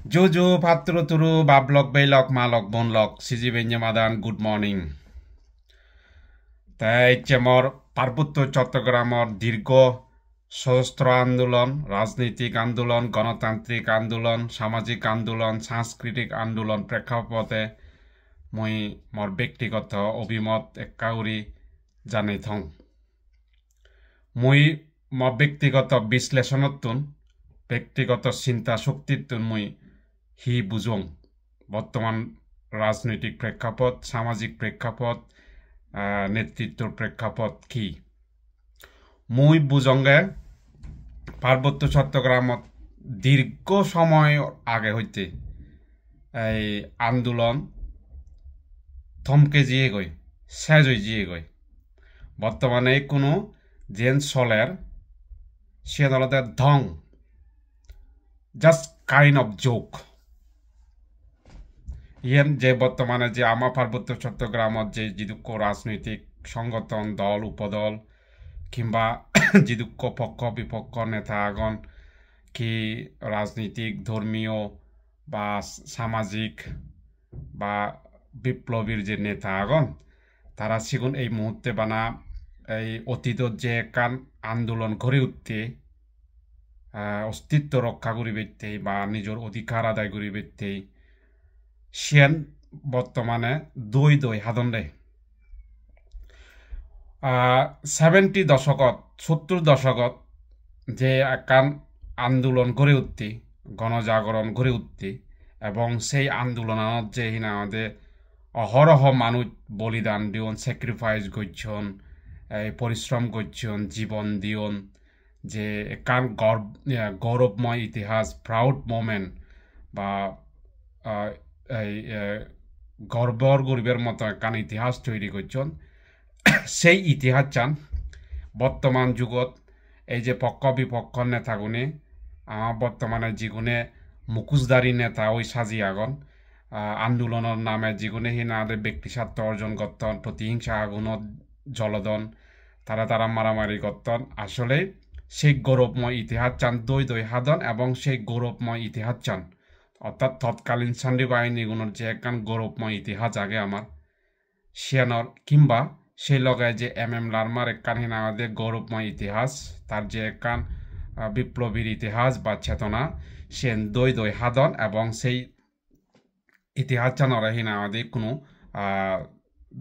Jojo Patru Turu Bablok Baylok Malok Bonlok Siji Benyamadan good morning. তাই চেমর পার্বত্য চট্টগ্রামের দীর্ঘ সশস্ত্র আন্দোলন রাজনৈতিক আন্দোলন গণতান্ত্রিক আন্দোলন সামাজিক আন্দোলন সাংস্কৃতিক আন্দোলন প্রেক্ষাপটে মই মোর ব্যক্তিগত অভিমত একাউরি জানাই থং মই মোর ব্যক্তিগত বিশ্লেষণতুন ব্যক্তিগত চিন্তা শক্তিতুন মই হি বুঝং বর্তমান রাজনৈতিক প্রেক্ষাপট সামাজিক প্রেক্ষাপট নেতৃত্বর প্রেক্ষাপট কি মই বুঝঙ্গে পার্বত্য চট্টগ্রামত দীর্ঘ সময় আগে হইতে এই আন্দোলন থমকে জিয়ে গই শেষ হয়ে জিয়ে গই বর্তমানে কোনো জেন চলের সে দলতে ধং জাস্ট কাইন্ড অফ জোক ইয়েন যে বর্তমানে যে আমার পার্বত্য চট্টগ্রামত যে যিদুক্ষ রাজনৈতিক সংগঠন দল উপদল কিংবা যিদুক্ষ পক্ষ বিপক্ষ নেতা আগন কি রাজনৈতিক ধর্মীয় বা সামাজিক বা বিপ্লবীর যে নেতা আগন তারা সিগুন এই মুহূর্তে বানা এই অতীতত যে কান আন্দোলন গড়ে উঠতে অস্তিত্ব রক্ষা করিবেতে বা নিজের অধিকার আদায় করিবেতে সিয়ান বর্তমানে দই হাদন দে 70 দশকত 70 দশকত যে একান আন্দোলন গড়ে উঠতে গণজাগরণ গড়ে উঠতে এবং সেই আন্দোলনত যে আমাদের অহরহ মানুষ বলিদান দিয়ন স্যাক্রিফাইস করছেন পরিশ্রম করছেন জীবন দিয়ন যে একান গৌরবময় ইতিহাস প্রাউড মোমেন্ট বা গর্বর গরিবের মতো একান ইতিহাস তৈরি করছেন সেই ইতিহাস চান বর্তমান যুগত এই যে পক্ষ বিপক্ষ নেতাগুনে বর্তমানে যিগুনে মুখোশধারী নেতা ওই সাজি আগন আন্দোলনের নামে যিগুনে হিনাদের ব্যক্তি স্বার্থ অর্জন করতন প্রতিহিংসা আগুনত জলদন তারা মারামারি করতন আসলে সেই গৌরবময় ইতিহাস চান দই হাদন এবং সেই গৌরবময় ইতিহাস চান অর্থাৎ তৎকালীন সান্ডি বাহিনীগুলোর যে একখান গৌরবময় ইতিহাস আগে আমার সিয়ানর কিংবা সেই লগায় যে এম লার্মার একখান আমাদের গৌরবময় ইতিহাস তার যে একখান বিপ্লবীর ইতিহাস বা চেতনা সে দই হাদন এবং সেই ইতিহাস জানারা আমাদের কোনো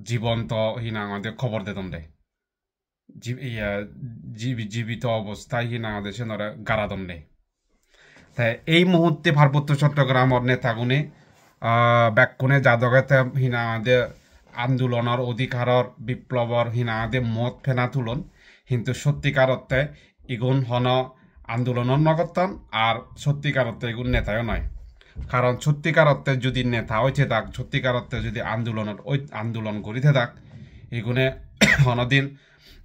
জীবন্ত আমাদের খবর দিতন দেয় জীবিত অবস্থায় আমাদের সে গারাদন দেয় তাই এই মুহূর্তে পার্বত্য চট্টগ্রামের নেতাগুনে ব্যাকুণে যাদগাতে আমাদের আন্দোলনের অধিকারর বিপ্লবর আমাদের মত ফেনা তুলন কিন্তু সত্যিকার অর্থে ইগুন হন আন্দোলনের নগতন আর সত্যিকার অর্থে এগুন নেতাও নয় কারণ সত্যিকার অর্থে যদি নেতা হইতে থাক সত্যিকার অর্থে যদি আন্দোলন করিতে থাক এগুনে হনদিন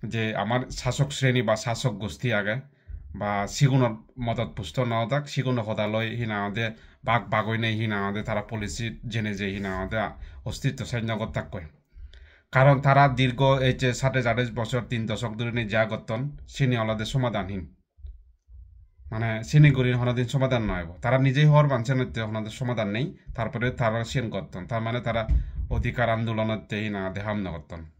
যে আমার শাসক শ্রেণী বা শাসক গোষ্ঠী আগে বা সিগুণর মদত পুষ্ট নাও থাক সিগুণ কথা লই আমাদের বাঘই নেই আমাদের তারা পলিসি জেনে যে আমাদের অস্তিত্ব সৈন্যগত থাকবে কারণ তারা দীর্ঘ এই যে 40 বছর 3 দশক ধরে নিয়ে যা করতেন সিনি আলাদা সমাধানহীন মানে সিনিগুড়ির হনাদিন সমাধান নয় তারা নিজেই হওয়ার বাঞ্ছেন হনাদের সমাধান নেই তারপরে তারা সেন করতেন তার মানে তারা অধিকার আন্দোলনতেই না দেহাম না করতেন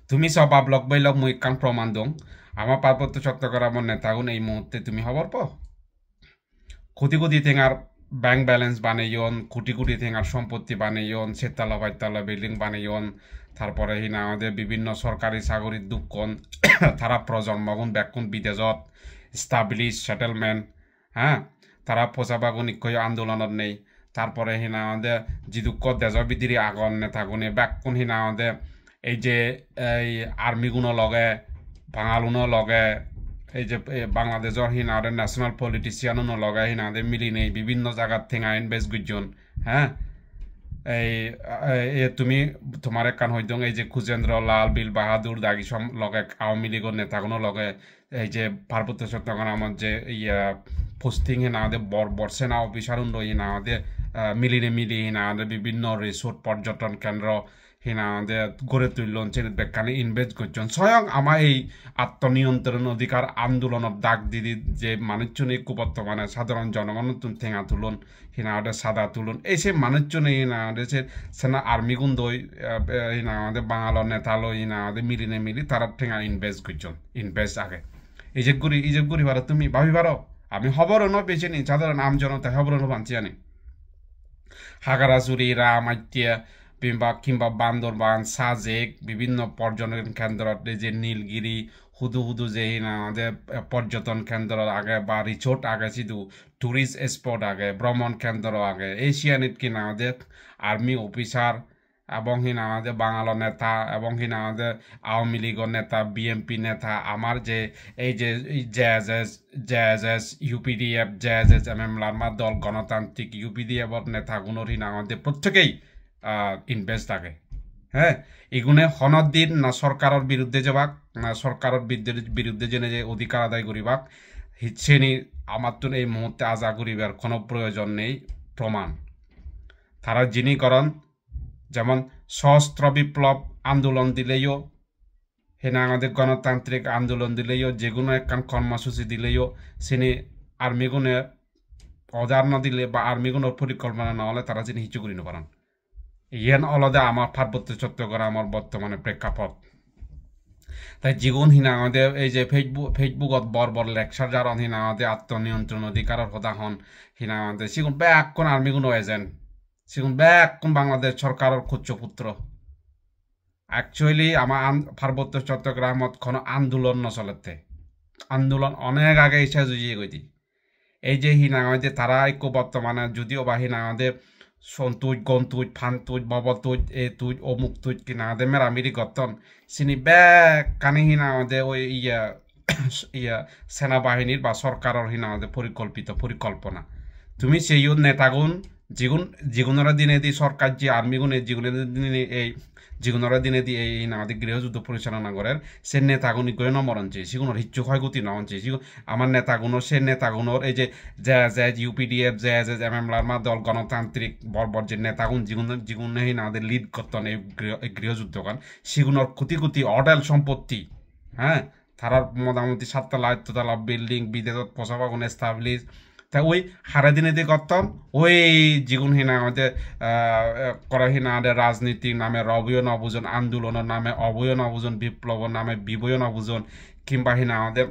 তুমি সব আবলক বৈলক মুই কান প্রমাণ দং আমার পার্বত্য চট্টগ্রামের নেতাগুন এই মুহূর্তে তুমি খবর পাও কোটি ঠেঙার ব্যাংক ব্যালেন্স বানাইন কোটি ঠেঙার সম্পত্তি বানাইন সেতলা 5তলা বিল্ডিং বানাইন তারপরে আমাদের বিভিন্ন সরকারি চাকরির দুঃখন তারা প্রজন্মগুন ব্যাকুন বিদেশত স্টাবলিশ সেটেলমেন্ট হ্যাঁ তারা পোচাবাগুন ইকই আন্দোলনত নেই তারপরে আমাদের যিদুক্ষ দেশবিধির আগন নেতাগুনে ব্যাকুন আমাদের এই যে এই আর্মিগুনো লগে বাঙালুনো লগে এই যে বাংলাদেশের আমাদের ন্যাশনাল পলিটিশিয়ানও লগে আমাদের মিলি নেই বিভিন্ন জায়গার থেকে ইনভেস্ট গুজন হ্যাঁ এই তুমি তোমার একখান হইদং এই যে খুজেন্দ্র লাল বিল বাহাদুর দাগি সব লগে আওয়ামী লীগের নেতাগুলো লগে এই যে পার্বত্য চট্টগ্রামের যে পোস্টিং আমাদের বড় সেনা অফিসার আমাদের মিলি আমাদের বিভিন্ন রিসোর্ট পর্যটন কেন্দ্র হিনা আমাদের গড়ে তুললন চেনে বেকানে ইনভেস্ট করছেন স্বয়ং আমার এই আত্মনিয়ন্ত্রণ অধিকার আন্দোলনের ডাক দিদি যে মানুষজনে বর্তমানে সাধারণ জনগণ ঠেঙা তুলন হিনা আমাদের সাদা তুলন এই সে মানুষজনে হিনা আমাদের সেনা আর্মি গুন্দ হিনা আমাদের বাঙালোর নেতা লো হিনা আমাদের মিলিনে মিলি তারা ঠেঙা ইনভেস্ট করছেন ইনভেস্ট আগে এই যে গুড়ি পারো তুমি ভাবি পারো আমি খবরও ন বেছে নি সাধারণ আম জনতা খবরও বাঞ্চি আনি হাগারাজুরি রামাইতিয়া কিংবা বান্দরবান সাজেক বিভিন্ন পর্যটন কেন্দ্রত যে নীলগিরি হুদু যে আমাদের পর্যটন কেন্দ্র আগে বা রিসোর্ট আগে শুধু টুরিস্ট স্পট আগে ভ্রমণ কেন্দ্র আগে এশিয়ানিট কিনা আমাদের আর্মি অফিসার এবং আমাদের বাঙালো নেতা এবং আমাদের আওয়ামী লীগের নেতা বিএমপি নেতা আমার যে এই যে JSS UPDF JSS MM Larma দল গণতান্ত্রিক ইউপিডিএফর নেতাগুলোর আমাদের প্রত্যেকেই ইনভেস্ট থাকে হ্যাঁ এগুনে হনত দিন না সরকারের বিরুদ্ধে যাবাক না সরকারের বিরুদ্ধে জেনে যে অধিকার আদায় করিবাক হিচ্ছেনি আমার তো এই মুহূর্তে আজা করিবার কোনো প্রয়োজন নেই প্রমাণ তারা যিনি করেন যেমন সশস্ত্র বিপ্লব আন্দোলন দিলেও হেনা আমাদের গণতান্ত্রিক আন্দোলন দিলেও যেগুলো একখান কর্মসূচি দিলেও সেনি আর্মিগুনে অজার না দিলে বা আর্মিগুলোর পরিকল্পনা না হলে তারা যিনি হিচু করি না পারেন ইয়ান আলাদা আমার পার্বত্য চট্টগ্রামের বর্তমানে প্রেক্ষাপট তাই জীবন হিনা আমাদের এই যে ফেসবুকত বর লেকচার যারা হিনা আমাদের আত্মনিয়ন্ত্রণ অধিকারের কথা হন হিনা আমাদের সেগুন ব্যাক কোন আর্মিগুলো এজেন্ট সেগুন ব্যাক কোন বাংলাদেশ সরকারের খুচ্চপুত্র অ্যাকচুয়ালি আমার পার্বত্য চট্টগ্রামত কোনো আন্দোলন নচলেতে আন্দোলন অনেক আগে ইচ্ছা জুজিয়ে গই এই যে হিনা আমাদের তারা একটু বর্তমানে যদিও বা হিনা আমাদের সন্তুজ গন্তুজ ফান্তুজ ববতুজ এ তুজ অমুক তুজ কিনা আমাদের মেরামিরি গতন চিনি ব্যাক কানে হিনা আমাদের ওই সেনাবাহিনীর বা সরকারের হিনা আমাদের পরিকল্পনা তুমি সেই নেতাগুন যেগুনরা দিনে দি সরকার যে আর্মিগুনে যেগুনের দিনে এই যেগুনরা দিনে দি এই আমাদের গৃহযুদ্ধ পরিচালনা করেন সে নেতাগুনি গয়ে নমরঞ্চে সেগুলোর হিচ্ছু ক্ষয়ক্ষতি নহঞ্চে আমার নেতাগুনোর সে নেতাগুনোর এই যে ইউপিডিএফ এমএম লার্মা দল গণতান্ত্রিক বর্বর যে নেতাগুন যেগুন আমাদের লিড করতেন এই গৃহযুদ্ধকান সেগুলোর কোটি অডেল সম্পত্তি হ্যাঁ তারার মোটামুটি 7 তলা 8 তলা বিল্ডিং বিদেশত প্রসাবাগুন এস্টাবলিশ তা ওই হারা দিনে দিয়ে করতাম ওই জীবন হিনা আমাদের করা হিনা আমাদের রাজনীতির নামে অবয়ন অবুজন আন্দোলনের নামে অবয়ন অবুজন বিপ্লবের নামে বিবয়ন অবুজন কিংবা হিনা আমাদের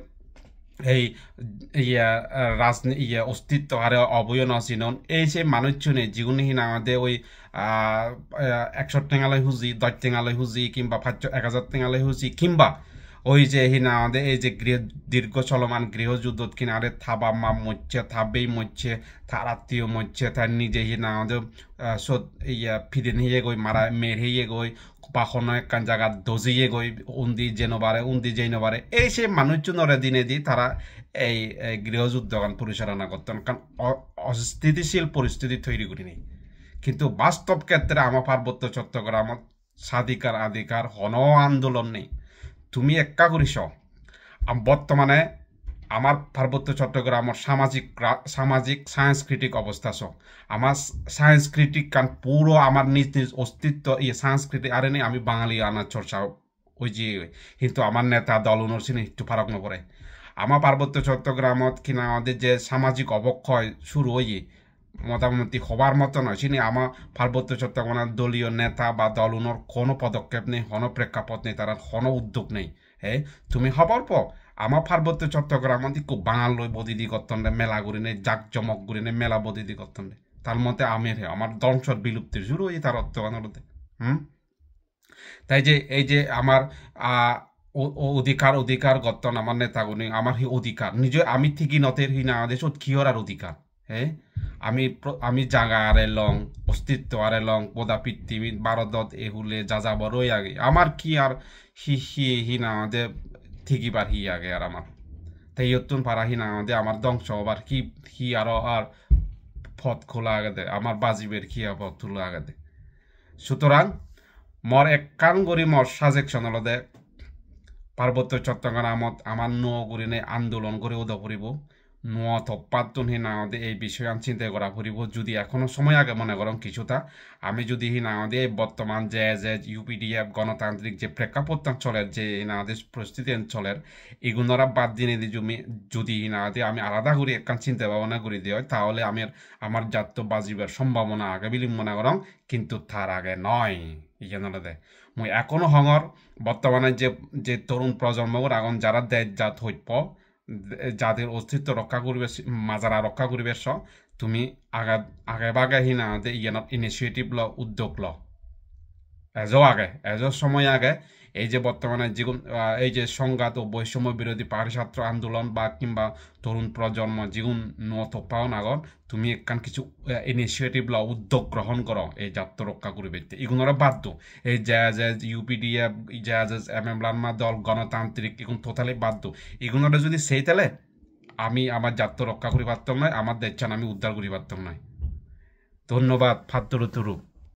এই অস্তিত্ব হারে অবয়ন অচিনন এই যে মানুষজনে জীবন হিনা আমাদের ওই 100 টেঙালাই হুজি 10 টেঙালাই হুজি কিংবা 1000 টেঙালাই হুজি কিংবা ওই যে হিনা আমাদের এই যে দীর্ঘ চলমান গৃহযুদ্ধ কিনারে থাবা মা মরছে থাবেই মরছে তার আত্মীয় মরছে তার নিজে হিনা আমাদের ফিরে নিয়ে গই মারা মেরে গই বা কোনো একখান জায়গা দজিয়ে গই উন্দি যেই নবারে এই সে মানুষজনরে দিনে দি তারা এই গৃহযুদ্ধ পরিচালনা করতেন কারণ অস্থিতিশীল পরিস্থিতি তৈরি করিনি কিন্তু বাস্তব ক্ষেত্রে আমার পার্বত্য চট্টগ্রামত স্বাধিকার আধিকার হন আন্দোলন নেই তুমি একা করিস বর্তমানে আমার পার্বত্য চট্টগ্রামের সামাজিক সাংস্কৃতিক অবস্থা আমার সাংস্কৃতিক কারণ পুরো আমার নিজ অস্তিত্ব সাংস্কৃতিক আরে নেই আমি বাঙালি আনার চর্চা ওই যে কিন্তু আমার নেতা দল অনুসরণ একটু ফারাক নপরে আমার পার্বত্য চট্টগ্রামত কিনা আমাদের যে সামাজিক অবক্ষয় শুরু হয়ে মোটামুটি হবার মতো নয় চিনি আমার পার্বত্য চট্টগ্রামের দলীয় নেতা বা দলুনোর কোনো পদক্ষেপ নেই কোনো প্রেক্ষাপট নেই তারা কোনো উদ্যোগ নেই হ্যাঁ তুমি হবার পর আমার পার্বত্য চট্টগ্রামত খুব বাঙাল লই বদিদি করতেন মেলা ঘুরি নেই জাকজমক ঘুরি নেই মেলা বদিদি করতেন তার মতে আমার দংশর বিলুপ্তির শুরু হয়ে তার অর্থবানতে তাই যে এই যে আমার অধিকার গঠন আমার নেতাগুনি আমার অধিকার নিজে আমি ঠিকই নতের হিনা দেশ কিহর আর অধিকার হ্যাঁ আমি জাগা আরে লং অস্তিত্ব আরে লং পদা পৃথিবী ভারতত এহুলে যা বড়ই আগে আমার কি আর হি না আমাদের ঠিকই পার হি আগে আর আমার তাই ইয়তুন পারা হি না আমাদের আমার ধ্বংস আবার কি আরো আর পথ খোলা আগে দে আমার বাজিবের কি পথ তোলা আগে দে সুতরাং মর এক কান করি মর সাজেকশন হলো দে পার্বত্য চট্টগ্রামত আমার নগরীনে আন্দোলন করে উদা করিব নোয়া থপ্পাতুন হিনাওদে এই বিষয়ে চিন্তা করা ফুরিব যদি এখনো সময় আগে মনে করম কিছুটা আমি যদি হিনাওদে বর্তমান যে ইউপিডিএফ গণতান্ত্রিক যে প্রেক্ষাপট চলের যে হিনাওদে পরিস্থিতি চলের এগুলোরা বাদ দিয়ে যদি হিনাওদে আমি আলাদা করে একখান চিন্তা ভাবনা করে দিই তাহলে আমি আমার জাতীয় বাজিবার সম্ভাবনা আগে বিলি মনে করম কিন্তু তার আগে নয় ইয়ে মই এখনো হঙর বর্তমানে যে তরুণ প্রজন্মর এখন যারা দেশ জাত হইপ যাদের অস্তিত্ব রক্ষা করবে মাজারা রক্ষা করবে তুমি আগে বাগে হিনা ইয়ানত ইনিশিয়েটিভ ল উদ্যোগ ল এজো সময় আগে এই যে বর্তমানে এই যে সংঘাত ও বৈষম্য বিরোধী পাহাড়ি ছাত্র আন্দোলন বা কিংবা তরুণ প্রজন্ম যেগুন নপাওন আগত তুমি একখান কিছু ইনিশিয়েটিভ ল উদ্যোগ গ্রহণ করো এই জাতীয় রক্ষা করবে এগুলোরা বাধ্য এই ইউপিডিএফ এম লানমা দল গণতান্ত্রিক এগুলো টোটালি বাধ্য এগুলোরা যদি সেই তাহলে আমি আমার জাতীয় রক্ষা করি পারতাম নয় আমার দেশ আমি উদ্ধার করি পারতাম নয় ধন্যবাদ ফাদ্দুরুতুরু